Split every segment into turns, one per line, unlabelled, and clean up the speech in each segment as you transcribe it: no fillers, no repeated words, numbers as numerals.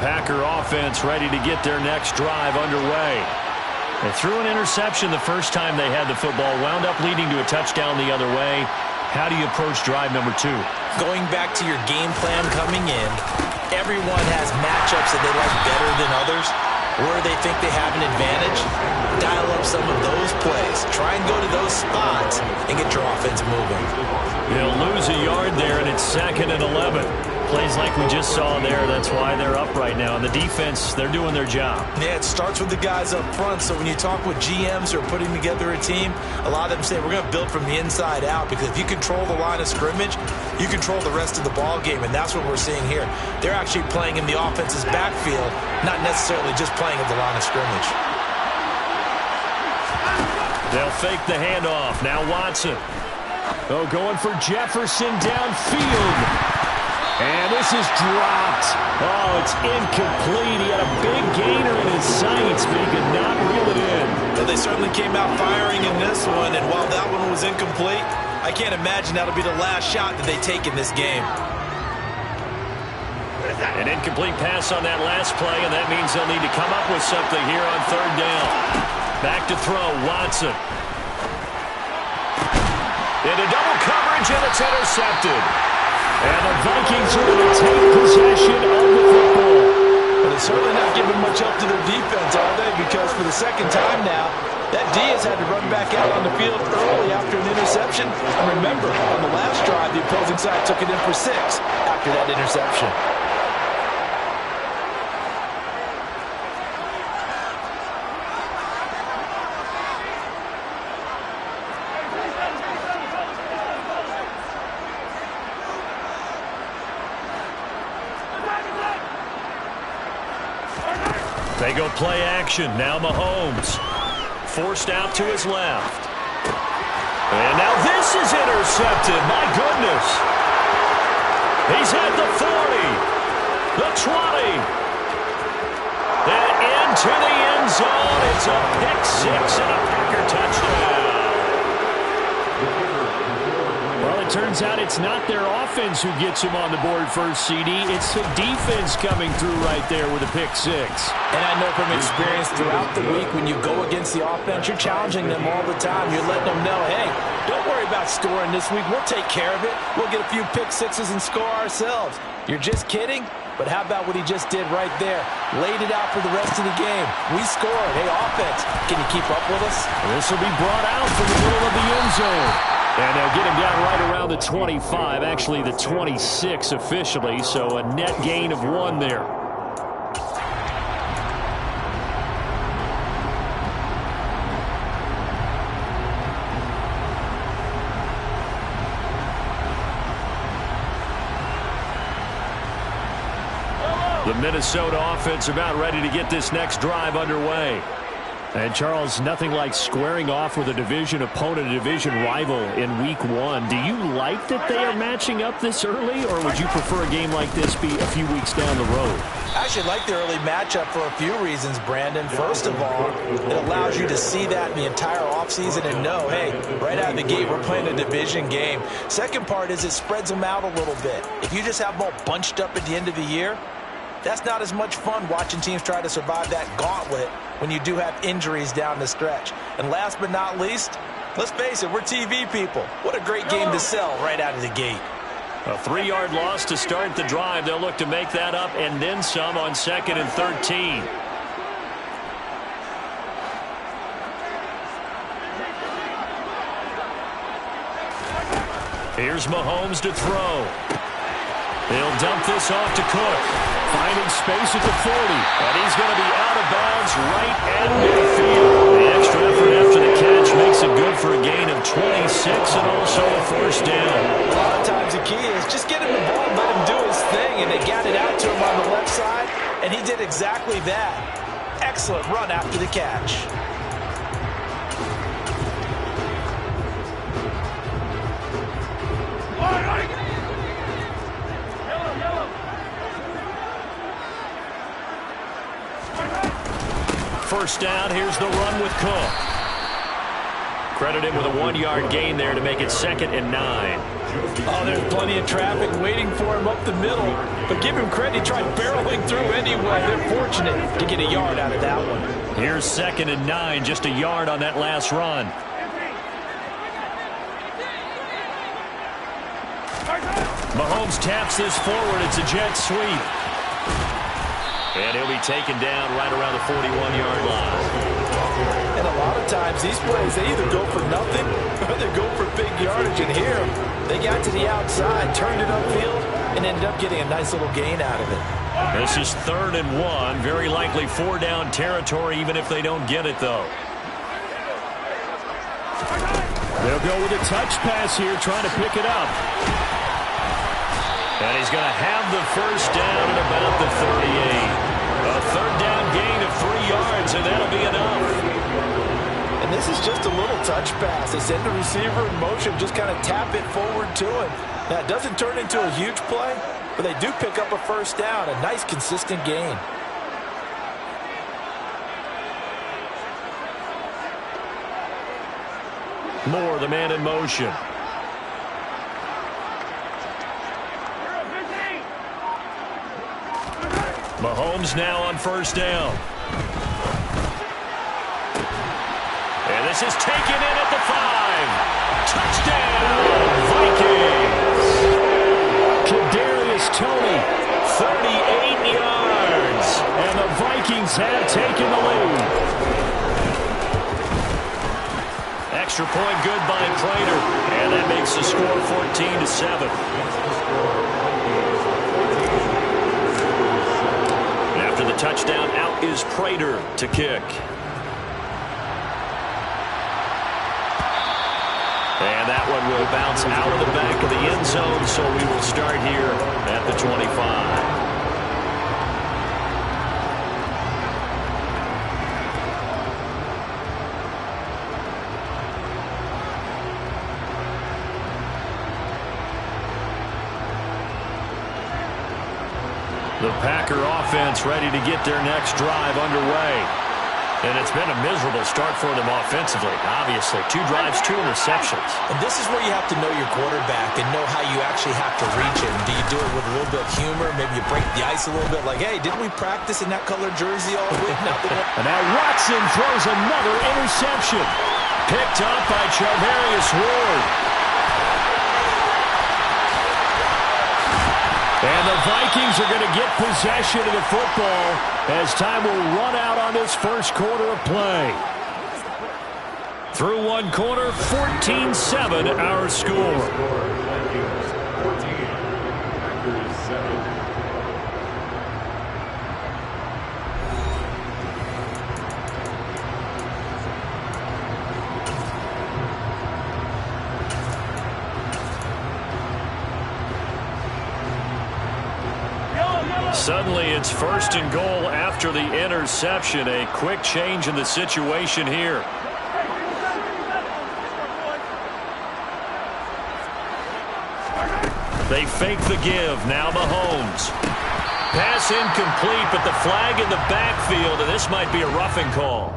Packer offense ready to get their next drive underway. They threw an interception the first time they had the football, wound up leading to a touchdown the other way. How do you approach drive number 2?
Going back to your game plan coming in, everyone has matchups that they like better than others. Where they think they have an advantage, dial up some of those plays. Try and go to those spots and get your offense moving.
They'll lose a yard there, and it's 2nd and 11. Plays like we just saw there, that's why they're up right now. And the defense, they're doing their job.
Yeah, it starts with the guys up front. So when you talk with GMs who are putting together a team, a lot of them say we're going to build from the inside out, because if you control the line of scrimmage, you control the rest of the ball game, and that's what we're seeing here. They're actually playing in the offense's backfield, not necessarily just playing at the line of scrimmage.
They'll fake the handoff. Now Watson. Oh, going for Jefferson downfield. And this is dropped. Oh, it's incomplete. He had a big gainer in his sights, but he could not reel it in.
Well, they certainly came out firing in this one, and while that one was incomplete, I can't imagine that'll be the last shot that they take in this game.
An incomplete pass on that last play, and that means they'll need to come up with something here on 3rd down. Back to throw, Watson. Into double coverage, and it's intercepted. And the Vikings are going to take possession of the football.
Well, they're certainly not giving much help to their defense, are they? Because for the second time now, that D has had to run back out on the field early after an interception. And remember, on the last drive, the opposing side took it in for 6 after that interception.
They go play action. Now Mahomes. Forced out to his left. And now this is intercepted. My goodness. He's at the 40. The 20. And into the end zone. It's a pick-6 and a Packer touchdown. Well, it turns out it's not their offense who gets him on the board first, CD. It's the defense coming through right there with a pick-6.
And I know from experience throughout the week, when you go against the offense, you're challenging them all the time. You're letting them know, hey, don't worry about scoring this week. We'll take care of it. We'll get a few pick-6s and score ourselves. You're just kidding? But how about what he just did right there? Laid it out for the rest of the game. We scored. Hey, offense, can you keep up with us?
This will be brought out from the middle of the end zone. And they'll get him down right around the 25, actually the 26 officially, so a net gain of 1 there. The Minnesota offense about ready to get this next drive underway. And, Charles, nothing like squaring off with a division opponent, a division rival in Week 1. Do you like that they are matching up this early, or would you prefer a game like this be a few weeks down the road?
I actually like the early matchup for a few reasons, Brandon. First of all, it allows you to see that in the entire offseason and know, hey, right out of the gate, we're playing a division game. Second part is it spreads them out a little bit. If you just have them all bunched up at the end of the year, that's not as much fun watching teams try to survive that gauntlet when you do have injuries down the stretch. And last but not least, let's face it, we're TV people. What a great game to sell right out of the gate.
A 3-yard loss to start the drive. They'll look to make that up and then some on 2nd and 13. Here's Mahomes to throw. He'll dump this off to Cook. Finding space at the 40. And he's going to be out of bounds right at midfield. The extra effort after the catch makes it good for a gain of 26 and also a first down.
A lot of times the key is just get him the ball, let him do his thing, and they got it out to him on the left side, and he did exactly that. Excellent run after the catch.
First down, here's the run with Cook. Credit him with a 1-yard gain there to make it 2nd and 9.
Oh, there's plenty of traffic waiting for him up the middle. But give him credit, he tried barreling through anyway. They're fortunate to get a yard out of that one.
Here's 2nd and 9, just a yard on that last run. Mahomes taps this forward. It's a jet sweep. And he'll be taken down right around the 41-yard line.
And a lot of times these plays, they either go for nothing or they go for big yardage. And here, they got to the outside, turned it upfield, and ended up getting a nice little gain out of it.
This is 3rd and 1. Very likely 4-down territory, even if they don't get it, though.
They'll go with a touch pass here, trying to pick it up.
And he's going to have the first down at about the 38. A 3rd down gain of 3 yards, and that'll be enough.
And this is just a little touch pass. They send the receiver in motion, just kind of tap it forward to him. Now, it doesn't turn into a huge play, but they do pick up a first down, a nice, consistent gain.
Moore, the man in motion. Mahomes now on first down. And this is taken in at the 5. Touchdown, Vikings.
Kadarius Toney, 38 yards. And the Vikings have taken the lead.
Extra point good by Prater. And that makes the score 14-7. After the touchdown, out is Prater to kick. And that one will bounce out of the back of the end zone, so we will start here at the 25. The Packer offense ready to get their next drive underway. And it's been a miserable start for them offensively. Obviously, 2 drives, 2 interceptions.
And this is where you have to know your quarterback and know how you actually have to reach him. Do you do it with a little bit of humor? Maybe you break the ice a little bit like, hey, didn't we practice in that colored jersey all week?
And now Watson throws another interception.
Picked up by Juse World.
And the Vikings are going to get possession of the football as time will run out on this first quarter of play.
Through one quarter, 14-7 our score. Suddenly, it's 1st and goal after the interception. A quick change in the situation here. They fake the give. Now Mahomes. Pass incomplete, but the flag in the backfield, and this might be a roughing call.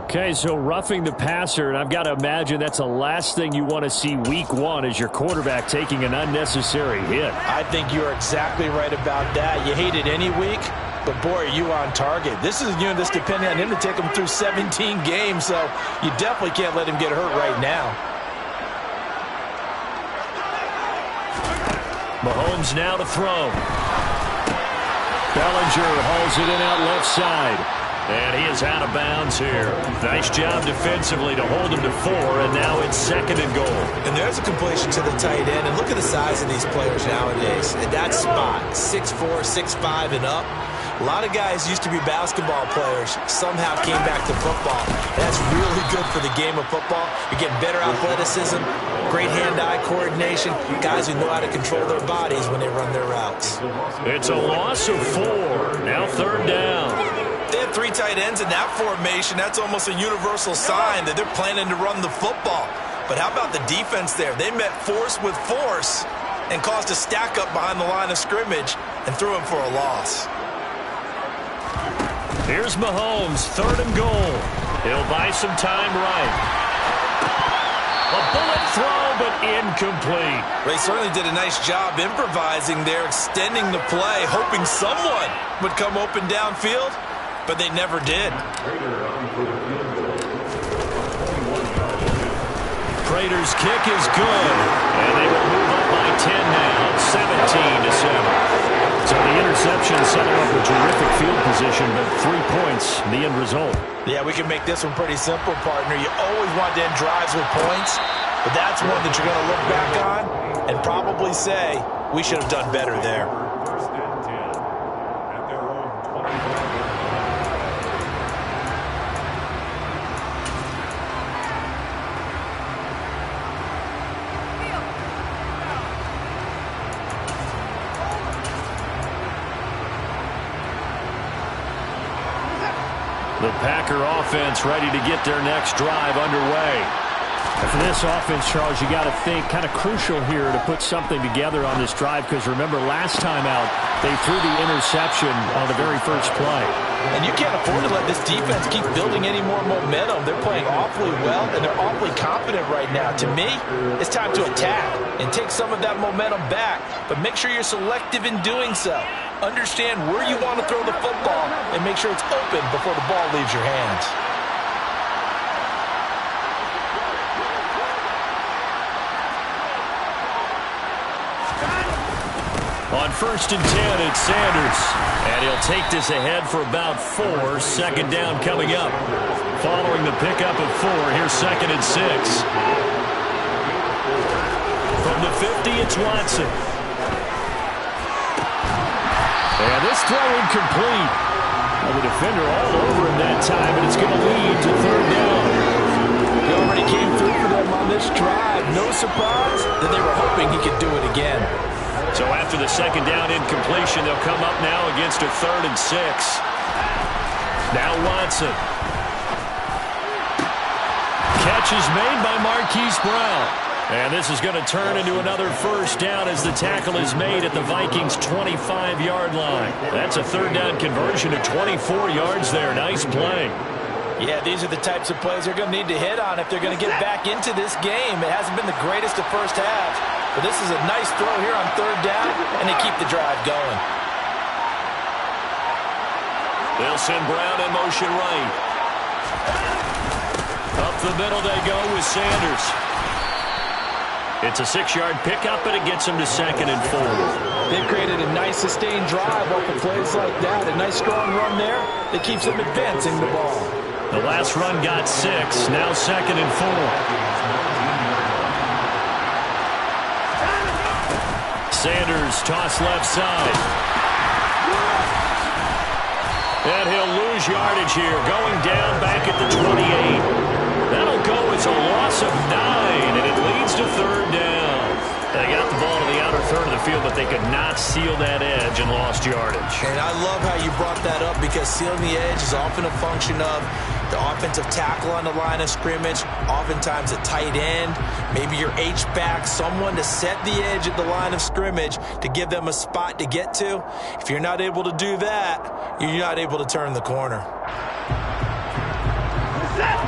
Okay, so roughing the passer, and I've got to imagine that's the last thing you want to see week 1 as your quarterback taking an unnecessary hit.
I think you're exactly right about that. You hate it any week, but boy, are you on target. This is this depending on him to take him through 17 games, so you definitely can't let him get hurt right now.
Mahomes now to throw.
Bellinger hauls it in out left side.
And he is out of bounds here. Nice job defensively to hold him to 4, and now it's 2nd and goal.
And there's a completion to the tight end. And look at the size of these players nowadays. At that spot, 6'4", 6'5", and up. A lot of guys used to be basketball players, somehow came back to football. That's really good for the game of football. You're getting better athleticism, great hand-eye coordination, guys who know how to control their bodies when they run their routes.
It's a loss of 4. Now 3rd down.
They have 3 tight ends in that formation. That's almost a universal sign that they're planning to run the football. But how about the defense there? They met force with force and caused a stack up behind the line of scrimmage and threw him for a loss.
Here's Mahomes, 3rd and goal. He'll buy some time right. A bullet throw, but incomplete.
They certainly did a nice job improvising there, extending the play, hoping someone would come open downfield, but they never did.
Prater's kick is good, and they will move up by 10 now, 17-7. So the interception set up a terrific field position, but 3 points, the end result.
Yeah, we can make this one pretty simple, partner. You always want to end drives with points, but that's one that you're going to look back on and probably say, we should have done better there.
The Packer offense ready to get their next drive underway.
For this offense, Charles, you got to think kind of crucial here to put something together on this drive, because remember last time out they threw the interception on the very first play.
And you can't afford to let this defense keep building any more momentum. They're playing awfully well, and they're awfully confident right now. To me, it's time to attack and take some of that momentum back, but make sure you're selective in doing so. Understand where you want to throw the football and make sure it's open before the ball leaves your hands.
On 1st and 10, it's Sanders. And he'll take this ahead for about 4. Second down coming up. Following the pickup of 4, here's 2nd and 6. From the 50, it's Watson. And this throw incomplete. Well, the defender all over him that time, and it's going to lead to 3rd down.
He already came through for them on this drive. No surprise that they were hoping he could do it again.
So after the 2nd down incompletion, they'll come up now against a 3rd and 6. Now Watson. Catch is made by Marquise Brown. And this is going to turn into another 1st down as the tackle is made at the Vikings' 25-yard line. That's a 3rd down conversion of 24 yards there. Nice play.
Yeah, these are the types of plays they're going to need to hit on if they're going to get back into this game. It hasn't been the greatest of first halves, but this is a nice throw here on 3rd down, and they keep the drive going.
They'll send Brown in motion right. Up the middle they go with Sanders. It's a 6-yard pickup, and it gets him to 2nd and 4.
They've created a nice sustained drive off of plays like that. A nice strong run there that keeps them advancing the ball.
The last run got 6. Now 2nd and 4. Sanders toss left side. And he'll lose yardage here. Going down back at the 28. That'll go as a loss of 9, and it leads to 3rd down. They got the ball to the outer third of the field, but they could not seal that edge and lost yardage.
And I love how you brought that up, because sealing the edge is often a function of the offensive tackle on the line of scrimmage, oftentimes a tight end, maybe your H-back, someone to set the edge at the line of scrimmage to give them a spot to get to. If you're not able to do that, you're not able to turn the corner.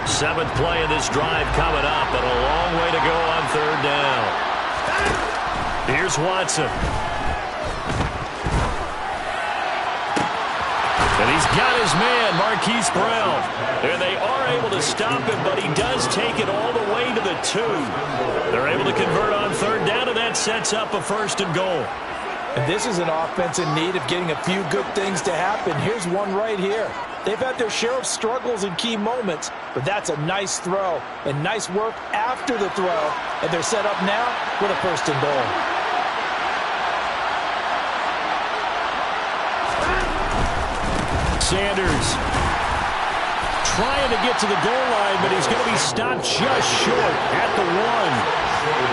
7th play of this drive coming up, but a long way to go on 3rd down. Here's Watson. And he's got his man, Marquise Brown. And they are able to stop him, but he does take it all the way to the 2. They're able to convert on 3rd down, and that sets up a 1st and goal.
And this is an offense in need of getting a few good things to happen. Here's one right here. They've had their share of struggles in key moments, but that's a nice throw and nice work after the throw. And they're set up now with a 1st and goal.
Sanders trying to get to the goal line, but he's going to be stopped just short at the 1.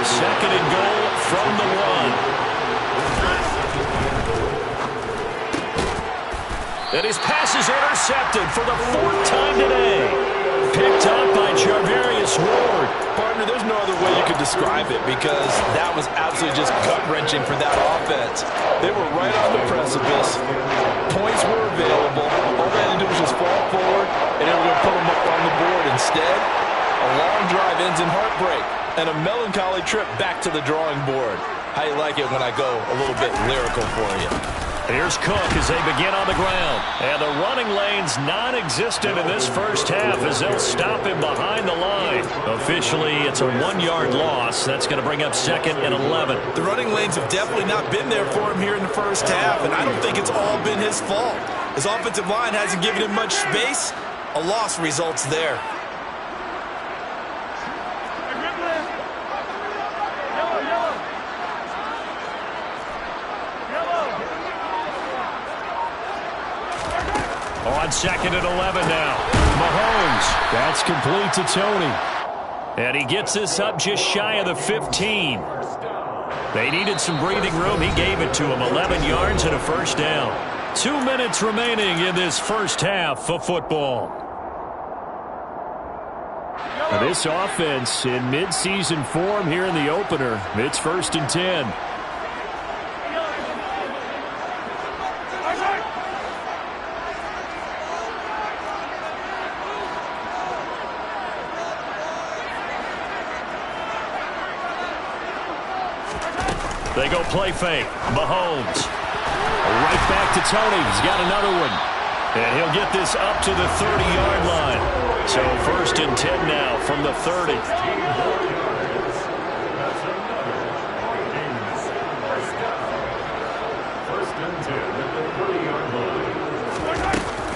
2nd and goal from the 1. And his pass is intercepted for the 4th time today. Picked up by Charvarius Ward.
Partner, there's no other way you could describe it, because that was absolutely just gut-wrenching for that offense. They were right on the precipice. Points were available. All they had to do was just fall forward, and they were going to put them up on the board. Instead, a long drive ends in heartbreak and a melancholy trip back to the drawing board. How you like it when I go a little bit lyrical for you?
Here's Cook as they begin on the ground. And the running lane's non-existent in this first half as they'll stop him behind the line. Officially, it's a 1-yard loss. That's going to bring up 2nd and 11.
The running lanes have definitely not been there for him here in the first half, and I don't think it's all been his fault. His offensive line hasn't given him much space. A loss results there.
On 2nd and 11 now. Mahomes. That's complete to Tony. And he gets this up just shy of the 15. They needed some breathing room. He gave it to him. 11 yards and a first down. 2 minutes remaining in this first half of football.
This offense in midseason form here in the opener. It's 1st and 10.
They go play fake. Mahomes. Right back to Tony. He's got another one. And he'll get this up to the 30-yard line. So 1st and 10 now from the 30.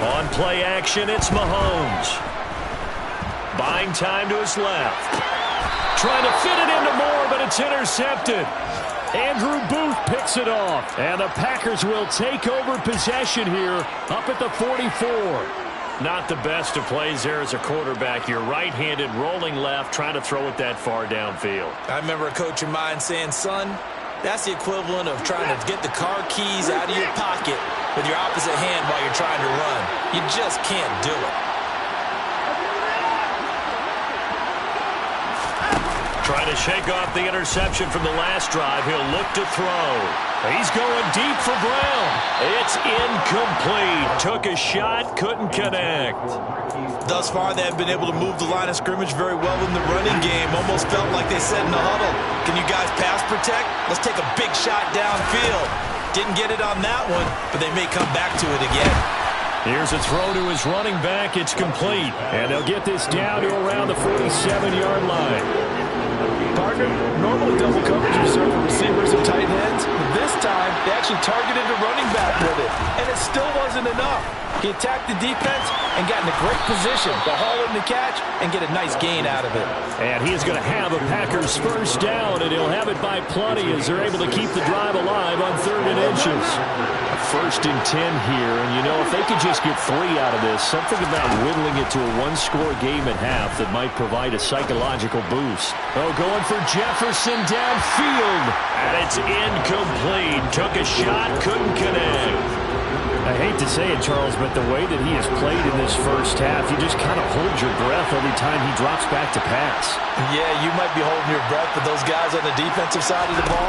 On play action, it's Mahomes. Buying time to his left. Trying to fit it into Moore, but it's intercepted. Andrew Booth picks it off. And the Packers will take over possession here up at the 44. Not the best of plays there as a quarterback. You're right-handed, rolling left, trying to throw it that far downfield.
I remember a coach of mine saying, son, that's the equivalent of trying to get the car keys out of your pocket with your opposite hand while you're trying to run. You just can't do it.
Trying to shake off the interception from the last drive. He'll look to throw. He's going deep for Brown. It's incomplete. Took a shot, couldn't connect.
Thus far, they have been able to move the line of scrimmage very well in the running game. Almost felt like they said in the huddle, can you guys pass protect? Let's take a big shot downfield. Didn't get it on that one, but they may come back to it again.
Here's a throw to his running back. It's complete. And they'll get this down to around the 47-yard line.
Partner, normally double coverage reserved for receivers and tight ends. But this time, they actually targeted the running back with it. And it still wasn't enough. He attacked the defense and got in a great position to haul in the catch and get a nice gain out of it.
And he is going to have a Packers first down, and he'll have it by plenty as they're able to keep the drive alive on 3rd and inches. 1st and 10 here, and you know, if they could just get 3 out of this, something about whittling it to a 1-score game at half that might provide a psychological boost.
Oh, going for Jefferson downfield, and it's incomplete. Took a shot, couldn't connect.
I hate to say it, Charles, but the way that he has played in this first half, you just kind of hold your breath every time he drops back to pass.
Yeah, you might be holding your breath, but those guys on the defensive side of the ball,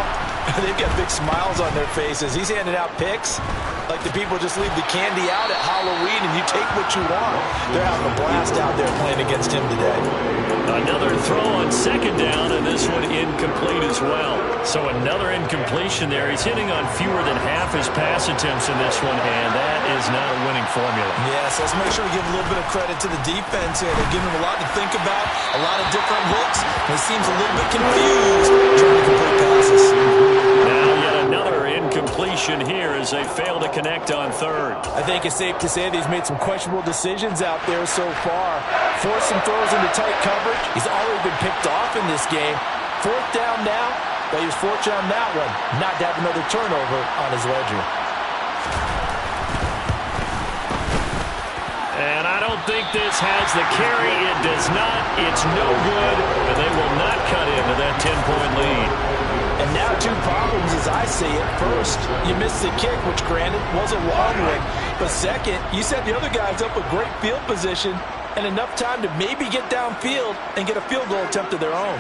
they've got big smiles on their faces. He's handing out picks like the people just leave the candy out at Halloween and you take what you want. They're having a blast out there playing against him today.
Another throw on 2nd down, and this one incomplete as well. So another incompletion there. He's hitting on fewer than half his pass attempts in this one, and that is not a winning formula.
Yes, let's make sure we give a little bit of credit to the defense here. They're giving him a lot to think about, a lot of different looks, and he seems a little bit confused trying to complete passes.
Now yet another incompletion here as they fail to connect on 3rd.
I think it's safe to say that he's made some questionable decisions out there so far. Forced some throws into tight coverage. He's already been picked off in this game. 4th down now, but he was fortunate on that one, not to have another turnover on his ledger.
And I don't think this has the carry. It does not. It's no good, and they will not cut into that 10-point lead.
And now 2 problems as I see it. First, you missed the kick, which granted was a long one. But second, you set the other guys up with great field position and enough time to maybe get downfield and get a field goal attempt of their own.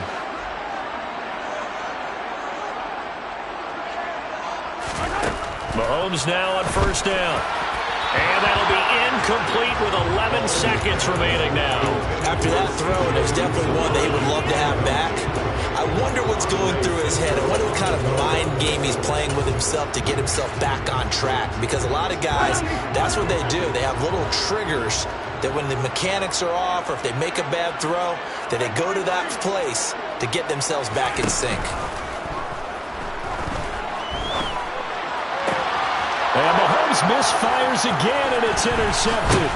Mahomes now on 1st down. And that'll be incomplete with 11 seconds
seconds remaining now.
After that throw, and it was definitely one that he would love to have back. I wonder what's going through his head. I wonder what kind of mind game he's playing with himself to get himself back on track. Because a lot of guys, that's what they do. They have little triggers that when the mechanics are off or if they make a bad throw, that they go to that place to get themselves back in sync.
And Mahomes misfires again, and it's intercepted.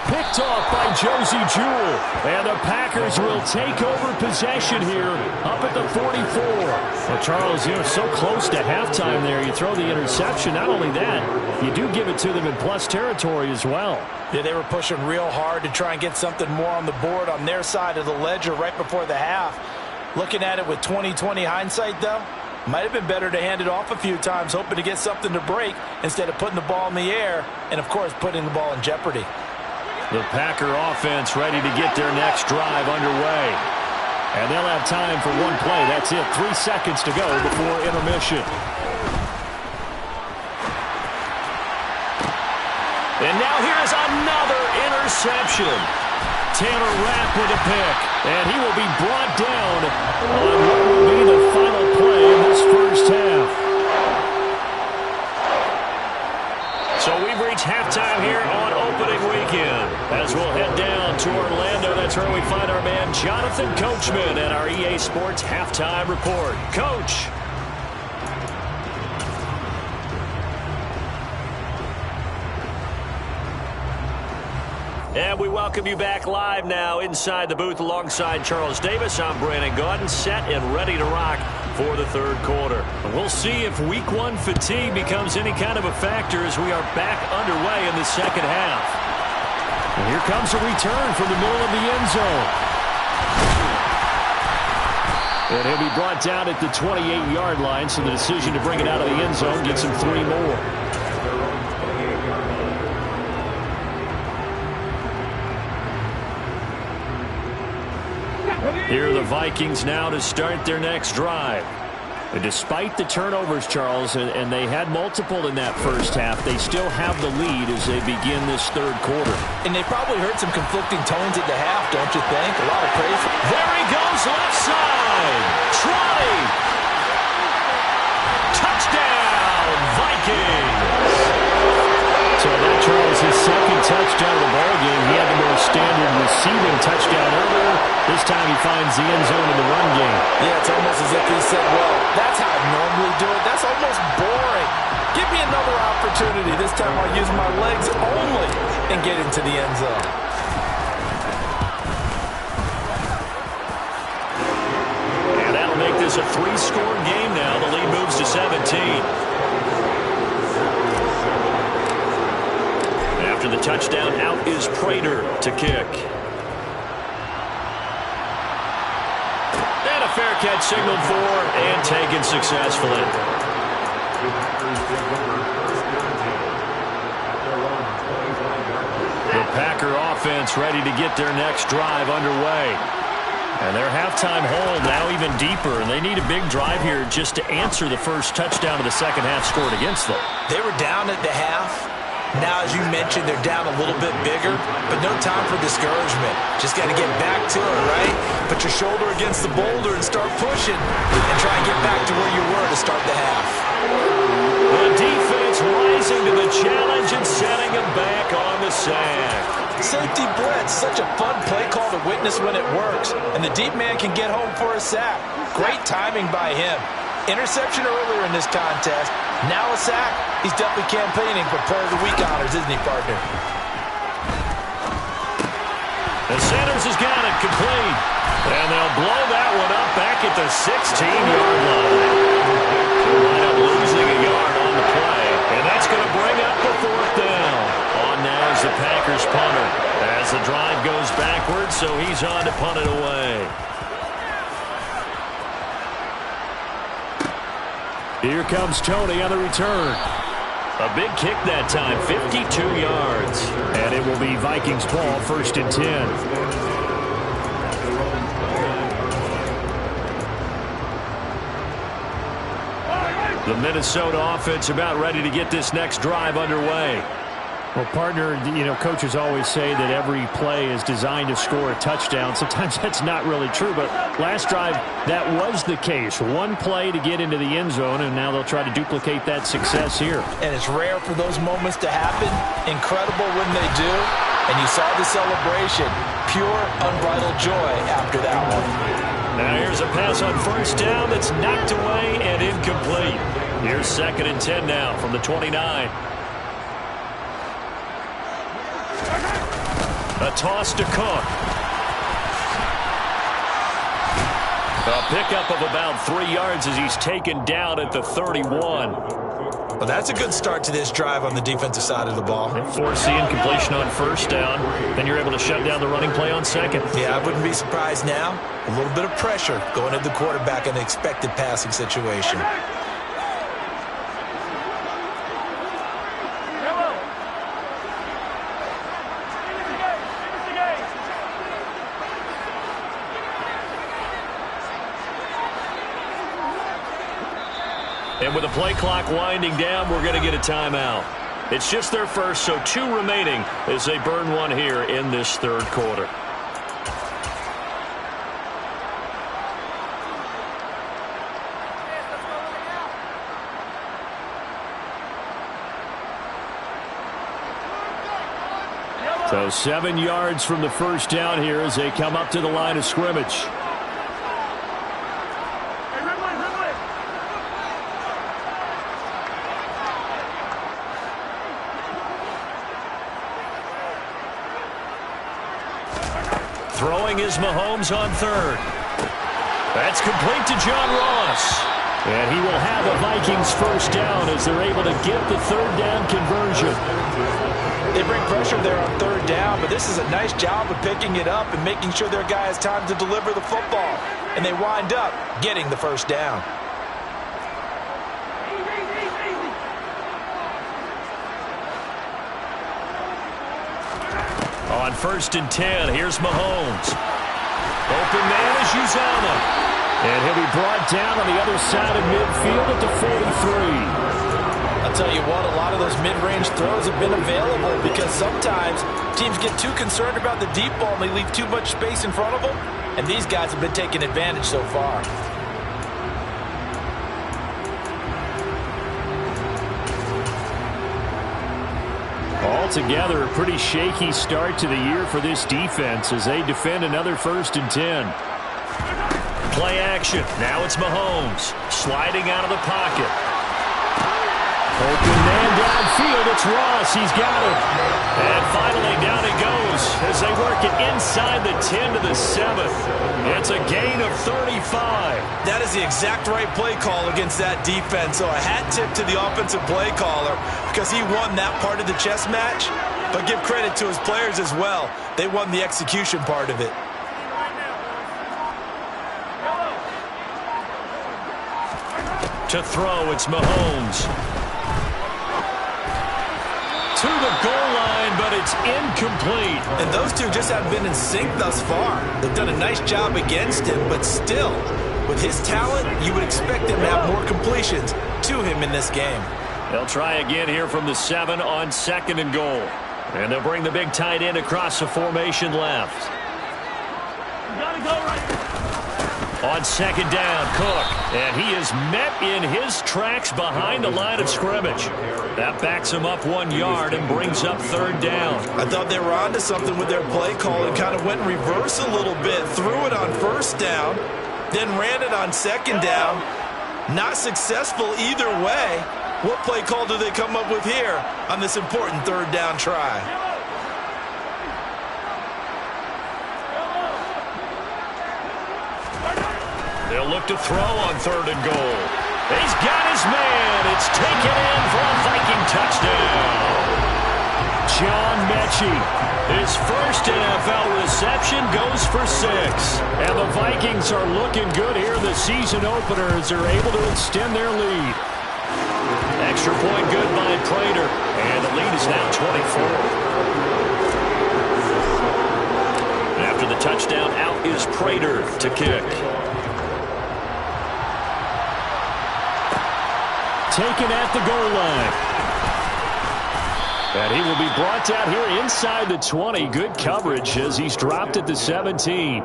Picked off by Juse World. And the Packers will take over possession here up at the 44. Well, Charles, you're so close to halftime there. You throw the interception. Not only that, you do give it to them in plus territory as well.
Yeah, they were pushing real hard to try and get something more on the board on their side of the ledger right before the half. Looking at it with 20/20 hindsight, though, might have been better to hand it off a few times, hoping to get something to break instead of putting the ball in the air and, of course, putting the ball in jeopardy.
The Packer offense ready to get their next drive underway. And they'll have time for one play. That's it. 3 seconds to go before intermission. And now here's another interception. Taylor Rapp with a pick. And he will be brought down on what will be the final play in this first half. So we've reached halftime here on opening weekend. As we'll head down to Orlando, that's where we find our man Jonathan Coachman at our EA Sports Halftime Report. Coach. And we welcome you back live now inside the booth alongside Charles Davis. I'm Brandon Gaudin, set and ready to rock for the third quarter. We'll see if week one fatigue becomes any kind of a factor as we are back underway in the second half. And here comes a return from the middle of the end zone. And he'll be brought down at the 28-yard line, so the decision to bring it out of the end zone gets him 3 more. Here are the Vikings now to start their next drive. And despite the turnovers, Charles, and they had multiple in that first half, they still have the lead as they begin this third quarter.
And they probably heard some conflicting tones at the half, don't you think? A lot of praise.
There he goes, left side. Trotty. Touchdown, Vikings. So that, Charles, his second touchdown of the ballgame. He had the more standard receiving touchdown earlier. This time he finds the end zone in the run game.
Yeah, it's almost as if he said, well, that's how I normally do it. That's almost boring. Give me another opportunity. This time I'll use my legs only and get into the end zone.
And that'll make this a 3-score game now. The lead moves to 17. After the touchdown, out is Prater to kick. And a fair catch signaled for and taken successfully. The Packer offense ready to get their next drive underway. And their halftime hole now even deeper, and they need a big drive here just to answer the first touchdown of the second half scored against them.
They were down at the half. Now, as you mentioned, they're down a little bit bigger, but no time for discouragement. Just got to get back to it, right? Put your shoulder against the boulder and start pushing and try and get back to where you were to start the half.
The defense rising to the challenge and setting them back on the sack.
Safety blitz, such a fun play call to witness when it works, and the deep man can get home for a sack. Great timing by him. Interception earlier in this contest. Now a sack. He's definitely campaigning for Player of the Week honors, isn't he, partner?
The Sanders has got it complete. And they'll blow that one up back at the 16-yard line. They'll wind up losing a yard on the play. And that's going to bring up the 4th down. On now is the Packers punter. As the drive goes backwards, so he's on to punt it away. Here comes Tony on the return. A big kick that time, 52 yards. And it will be Vikings ball, 1st and 10. The Minnesota offense about ready to get this next drive underway. Well, partner, coaches always say that every play is designed to score a touchdown. Sometimes that's not really true, but last drive, that was the case. One play to get into the end zone, and now they'll try to duplicate that success here.
And it's rare for those moments to happen. Incredible when they do. And you saw the celebration. Pure, unbridled joy after that one.
Now here's a pass on first down that's knocked away and incomplete. Here's 2nd and 10 now from the 29. A toss to Cook. A pickup of about 3 yards as he's taken down at the 31.
Well, that's a good start to this drive on the defensive side of the ball.
They force the incompletion on first down. Then you're able to shut down the running play on second.
Yeah, I wouldn't be surprised now. A little bit of pressure going at the quarterback in an expected passing situation.
And with the play clock winding down, we're going to get a timeout. It's just their first, so 2 remaining as they burn one here in this third quarter. So 7 yards from the first down here as they come up to the line of scrimmage. Throwing is Mahomes on third. That's complete to John Ross. And he will have a Vikings first down as they're able to get the third down conversion.
They bring pressure there on third down, but this is a nice job of picking it up and making sure their guy has time to deliver the football. And they wind up getting the first down.
On 1st and 10, here's Mahomes. Open man is Uzama. And he'll be brought down on the other side of midfield at the 43.
I'll tell you what, a lot of those mid-range throws have been available because sometimes teams get too concerned about the deep ball and they leave too much space in front of them. And these guys have been taking advantage so far.
Altogether, a pretty shaky start to the year for this defense as they defend another 1st and 10.
Play action. Now it's Mahomes sliding out of the pocket.
Open man downfield. It's Ross. He's got it.
And finally down he goes as they work it inside the 10 to the 7. It's a gain of 35.
That is the exact right play call against that defense. So a hat tip to the offensive play caller because he won that part of the chess match. But give credit to his players as well. They won the execution part of it.
To throw, it's Mahomes. To the goal line, but it's incomplete.
And those two just haven't been in sync thus far. They've done a nice job against him, but still, with his talent, you would expect him to have more completions to him in this game.
They'll try again here from the 7 on 2nd and goal. And they'll bring the big tight end across the formation left.
Gotta go right.
On 2nd down, Cook. And he is met in his tracks behind the line of scrimmage. That backs him up 1 yard and brings up 3rd down.
I thought they were onto something with their play call and kind of went in reverse a little bit. Threw it on 1st down, then ran it on 2nd down. Not successful either way. What play call do they come up with here on this important 3rd down try?
They'll look to throw on 3rd and goal. He's got his man. It's taken in for a Viking touchdown.
John Mechie,
his first NFL reception goes for 6.
And the Vikings are looking good here in the season opener as they're able to extend their lead.
Extra point good by Prater. And the lead is now 24. After the touchdown, out is Prater to kick.
Taken at the goal line. And he will be brought down here inside the 20. Good coverage as he's dropped at the 17.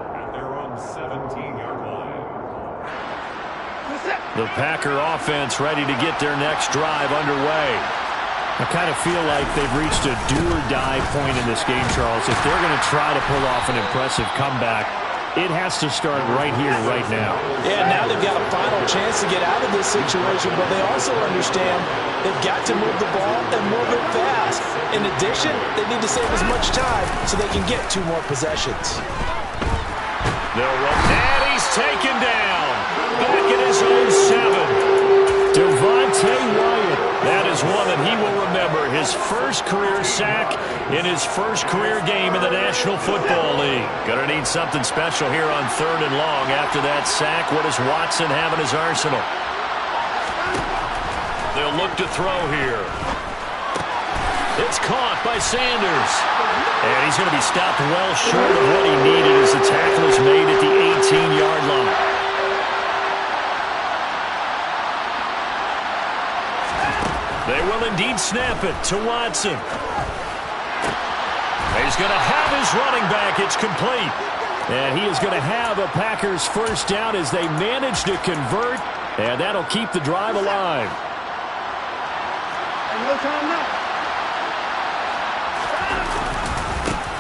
The Packer offense ready to get their next drive underway. I kind of feel like they've reached a do-or-die point in this game, Charles. If they're going to try to pull off an impressive comeback, it has to start right here, right now.
Yeah, now they've got a final chance to get out of this situation, but they also understand they've got to move the ball and move it fast. In addition, they need to save as much time so they can get 2 more possessions.
And he's taken down. Back at his own 7.
Devontae Wyatt.
That is one that he will remember. His first career sack in his first career game in the National Football League. Gonna need something special here on 3rd and long. After that sack, what does Watson have in his arsenal? They'll look to throw here. It's caught by Sanders. And he's going to be stopped well short of what he needed as the tackle is made at the 18-yard line. They will indeed snap it to Watson. He's going to have his running back. It's complete.
And he is going to have a Packers first down as they manage to convert. And that'll keep the drive alive.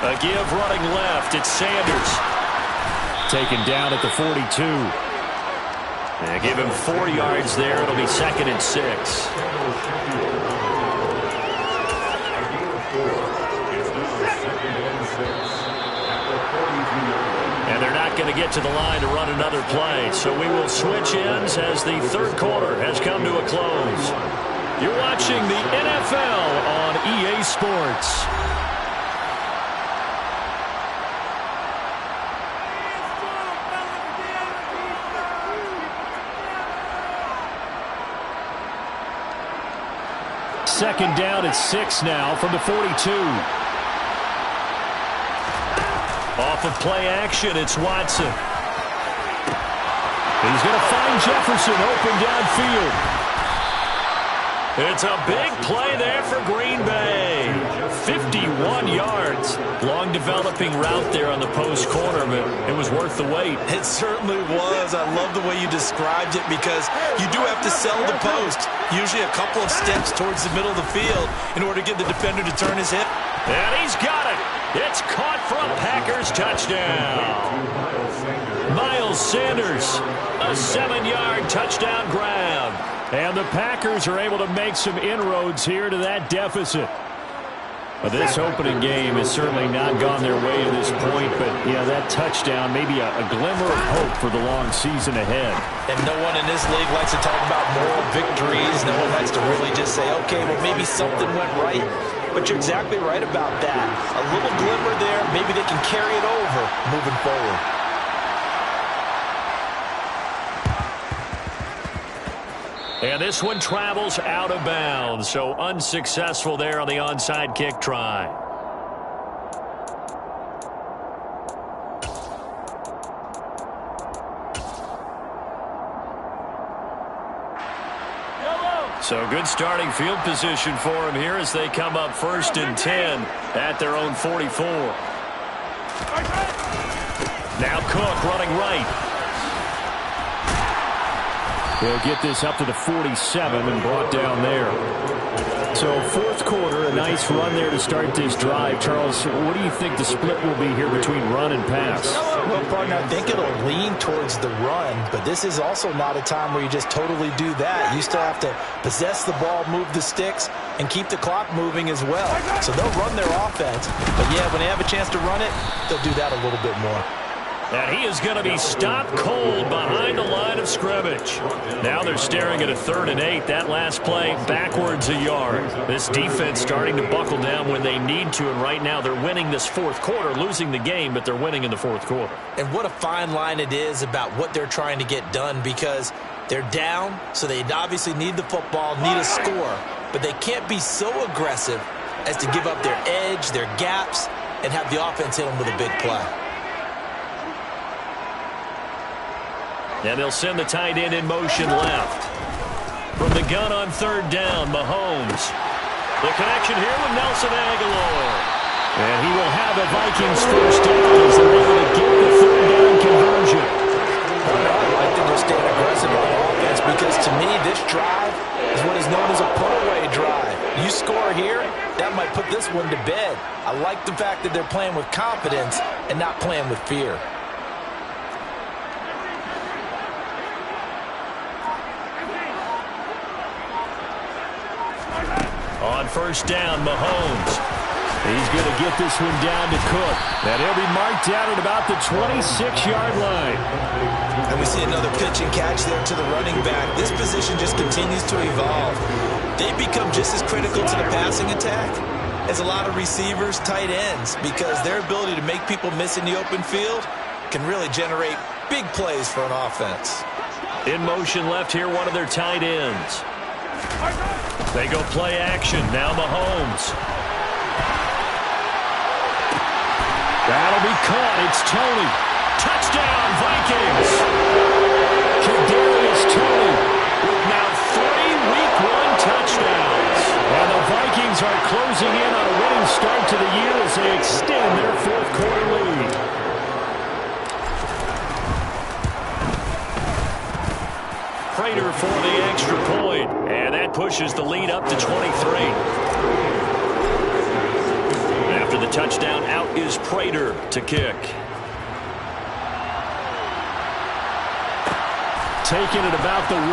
A give running left. It's Sanders.
Taken down at the 42.
And give him 4 yards there. It'll be 2nd and 6. And they're not going to get to the line to run another play. So we will switch ends as the 3rd quarter has come to a close. You're watching the NFL on EA Sports.
Second down at 6 now from the 42.
Off of play action, it's Watson.
He's going to find Jefferson open downfield.
It's a big play there for Green Bay. 51 yards. Long developing route there on the post corner, but it was worth the wait.
It certainly was. I love the way you described it because you do have to sell the post. Usually a couple of steps towards the middle of the field in order to get the defender to turn his hip.
And he's got it. It's caught for a Packers touchdown. Miles Sanders, a 7-yard touchdown grab.
And the Packers are able to make some inroads here to that deficit. But this opening game has certainly not gone their way to this point. But, yeah, that touchdown, maybe a glimmer of hope for the long season ahead.
And no one in this league likes to talk about moral victories. No one likes to really just say, okay, well, maybe something went right. But you're exactly right about that. A little glimmer there. Maybe they can carry it over moving forward.
And this one travels out of bounds, so unsuccessful there on the onside kick try. So good starting field position for him here as they come up 1st and 10 at their own 44. Now Cook running right.
They'll get this up to the 47 and brought down there. So 4th quarter, a nice run there to start this drive. Charles, what do you think the split will be here between run and pass?
Well, partner, I think it'll lean towards the run, but this is also not a time where you just totally do that. You still have to possess the ball, move the sticks, and keep the clock moving as well. So they'll run their offense, but yeah, when they have a chance to run it, they'll do that a little bit more.
And he is going to be stopped cold behind the line of scrimmage. Now they're staring at a 3rd and 8. That last play backwards a yard. This defense starting to buckle down when they need to, and right now they're winning this 4th quarter, losing the game, but they're winning in the 4th quarter.
And what a fine line it is about what they're trying to get done because they're down, so they obviously need the football, need a score, but they can't be so aggressive as to give up their edge, their gaps, and have the offense hit them with a big play.
And they'll send the tight end in motion left. From the gun on 3rd down, Mahomes. The connection here with Nelson Aguilar.
And he will have a Vikings first down as they're able to get the third down conversion.
I'd like to just stay aggressive on offense because to me this drive is what is known as a put-away drive. You score here, that might put this one to bed. I like the fact that they're playing with confidence and not playing with fear.
On first down, Mahomes.
He's going to get this one down to Cook. And he'll be marked down at about the 26-yard line.
And we see another pitch and catch there to the running back. This position just continues to evolve. They become just as critical to the passing attack as a lot of receivers, tight ends, because their ability to make people miss in the open field can really generate big plays for an offense.
In motion left here, one of their tight ends. They go play action. Now Mahomes.
That'll be caught. It's Tony. Touchdown, Vikings. Kadarius Toney with now 3 Week 1 touchdowns. And the Vikings are closing in on a winning start to the year as they extend their fourth quarter lead.
Prater for the extra point. And that pushes the lead up to 23. After the touchdown, out is Prater to kick.
Taking it about the 1.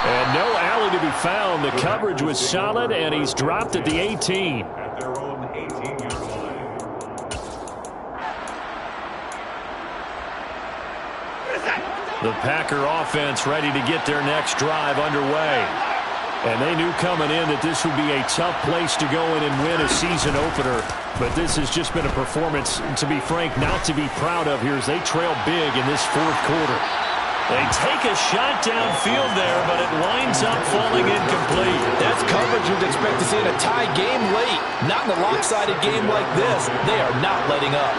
And no alley to be found. The coverage was solid, and he's dropped at the 18.
At their own 18-yard line.
The Packer offense ready to get their next drive underway.
And they knew coming in that this would be a tough place to go in and win a season opener. But this has just been a performance, to be frank, not to be proud of here as they trail big in this fourth quarter.
They take a shot downfield there, but it winds up falling incomplete.
That's coverage you'd expect to see in a tie game late. Not in a lopsided game like this. They are not letting up.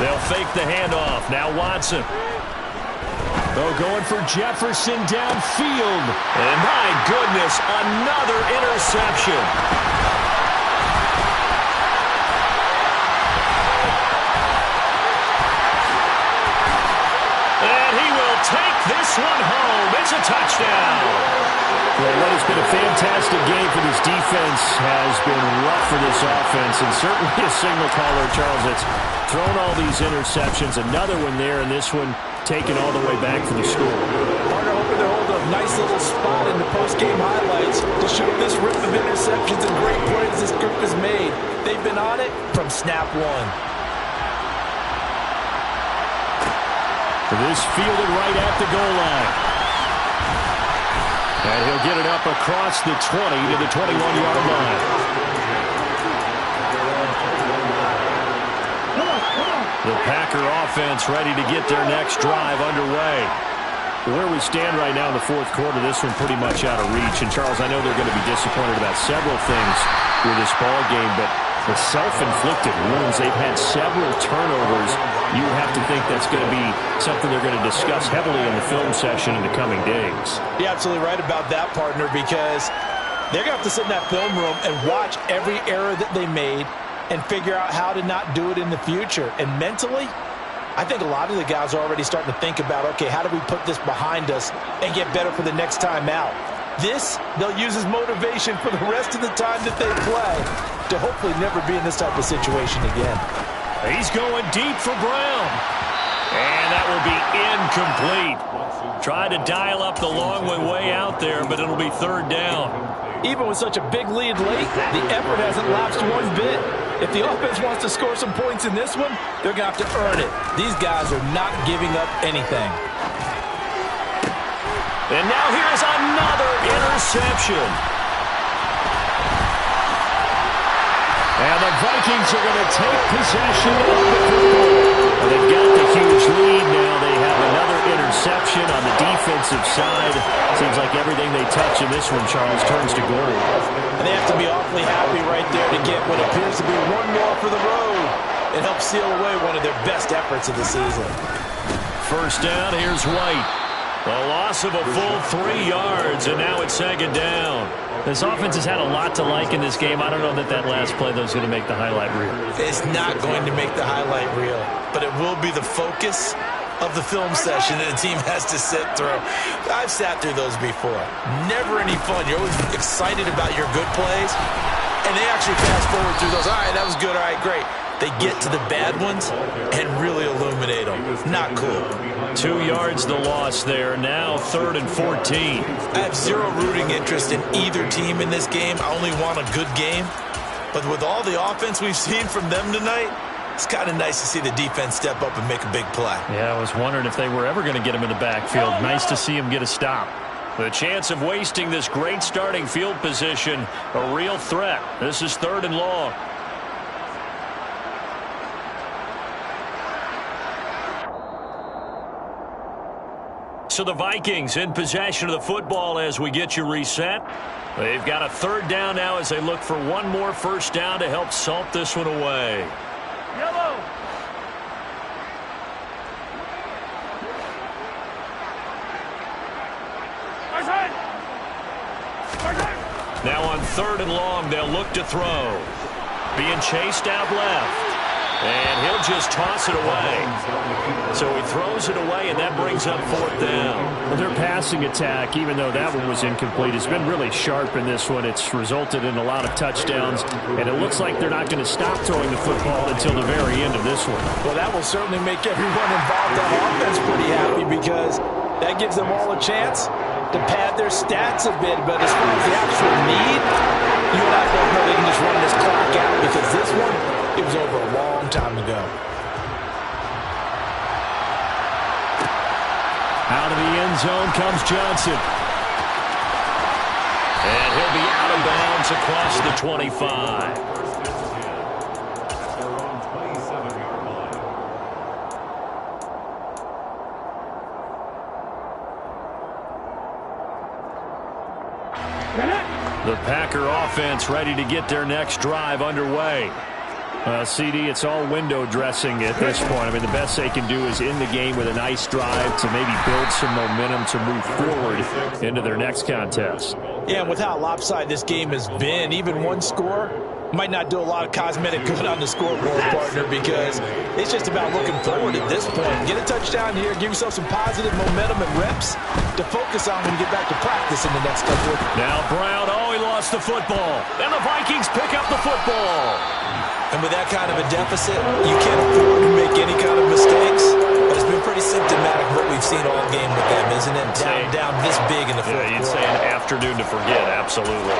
They'll fake the handoff. Now Watson.
Oh, going for Jefferson downfield.
And my goodness, another interception. And he will take this one home. It's a touchdown.
Well, what has been a fantastic game for this defense has been rough for this offense, and certainly a signal caller, Charles, that's thrown all these interceptions. Another one there, and this one taken all the way back for the score.
Partner hoping to hold a nice little spot in the post-game highlights to show this rip of interceptions and great plays this group has made. They've been on it from snap one.
This fielded right at the goal line. And he'll get it up across the 20 to the 21-yard line.
The Packer offense ready to get their next drive underway.
Where we stand right now in the fourth quarter, this one pretty much out of reach. And, Charles, I know they're going to be disappointed about several things with this ball game, but the self-inflicted wounds, they've had several turnovers. You have to think that's going to be something they're going to discuss heavily in the film session in the coming days.
You're absolutely right about that, partner, because they're going to have to sit in that film room and watch every error that they made and figure out how to not do it in the future. And mentally, I think a lot of the guys are already starting to think about, okay, how do we put this behind us and get better for the next time out? This, they'll use as motivation for the rest of the time that they play to hopefully never be in this type of situation again.
He's going deep for Brown. And that will be incomplete. Try to dial up the long way out there, but it'll be third down.
Even with such a big lead late, the effort hasn't lapsed one bit. If the offense wants to score some points in this one, they're going to have to earn it. These guys are not giving up anything.
And now here's another interception.
And the Vikings are going to take possession of the football. They've got the huge lead now. They have another interception on the defensive side. Seems like everything they touch in this one, Charles, turns to gold.
And they have to be awfully happy right there to get what appears to be one more for the road. and help seal away one of their best efforts of the season.
First down, here's White. A loss of a full 3 yards, and now it's second down. This offense has had a lot to like in this game. I don't know that last play, though, is going to make the highlight reel.
It's not going to make the highlight reel, but it will be the focus of the film session that a team has to sit through. I've sat through those before. Never any fun. You're always excited about your good plays, and they actually fast forward through those. All right, that was good. All right, great. They get to the bad ones and really illuminate them. Not cool.
2 yards the loss there. Now 3rd and 14.
I have zero rooting interest in either team in this game. I only want a good game. But with all the offense we've seen from them tonight, it's kind of nice to see the defense step up and make a big play.
Yeah, I was wondering if they were ever going to get him in the backfield. Nice to see him get a stop. The chance of wasting this great starting field position, a real threat. This is 3rd and long. So the Vikings in possession of the football as we get you reset. They've got a 3rd down now as they look for one more first down to help salt this one away.
Yellow.
Now on 3rd and long, they'll look to throw. Being chased out left. And he'll just toss it away. So he throws it away, and that brings up 4th down. Well, their passing attack, even though that one was incomplete, has been really sharp in this one. It's resulted in a lot of touchdowns, and it looks like they're not going to stop throwing the football until the very end of this one.
Well, that will certainly make everyone involved on offense pretty happy because that gives them all a chance to pad their stats a bit. But as far as the actual need, you and I both know they can just run this clock out because this one, it was over a long time ago.
Out of the end zone comes Johnson. And he'll be out of bounds across the 25.
Their own 27-yard line.
The Packer offense ready to get their next drive underway. CD, it's all window dressing at this point. I mean, the best they can do is end the game with a nice drive to maybe build some momentum to move forward into their next contest.
Yeah, and with how lopsided this game has been, even one score might not do a lot of cosmetic good on the scoreboard, partner, because it's just about looking forward at this point. Get a touchdown here, give yourself some positive momentum and reps to focus on when you get back to practice in the next couple.
Now Brown, he lost the football. And the Vikings pick up the football.
And with that kind of a deficit, you can't afford to make any kind of mistakes. But it's been pretty symptomatic of what we've seen all game with them, isn't it? Down this big in the fourth quarter.
You'd say an afternoon to forget, absolutely.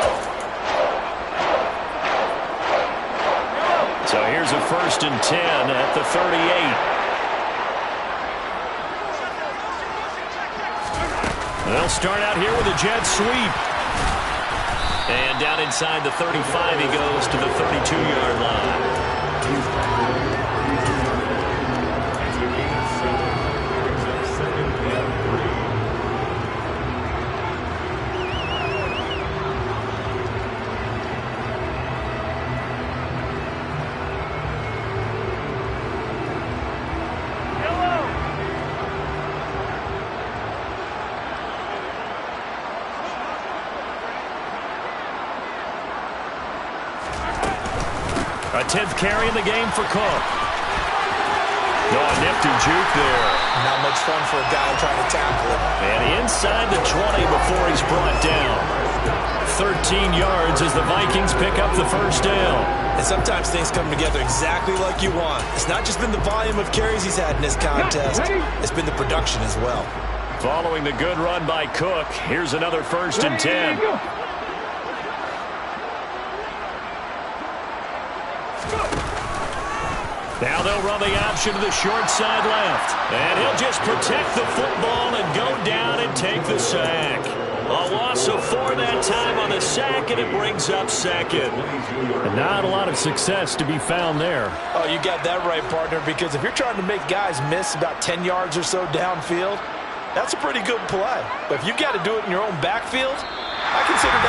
So here's a 1st and 10 at the 38. They'll start out here with a jet sweep. And down inside the 35, he goes to the 32-yard line. A 10th carry in the game for Cook. A nifty juke there.
Not much fun for a guy trying to tackle it.
And inside the 20 before he's brought down. 13 yards as the Vikings pick up the first down.
And sometimes things come together exactly like you want. It's not just been the volume of carries he's had in this contest. It's been the production as well.
Following the good run by Cook, here's another 1st and 10. Now they'll run the option to the short side left. And he'll just protect the football and go down and take the sack. A loss of 4 that time on the sack, and it brings up 2nd. And not a lot of success to be found there.
Oh, you got that right, partner, because if you're trying to make guys miss about 10 yards or so downfield, that's a pretty good play. But if you got to do it in your own backfield, I consider that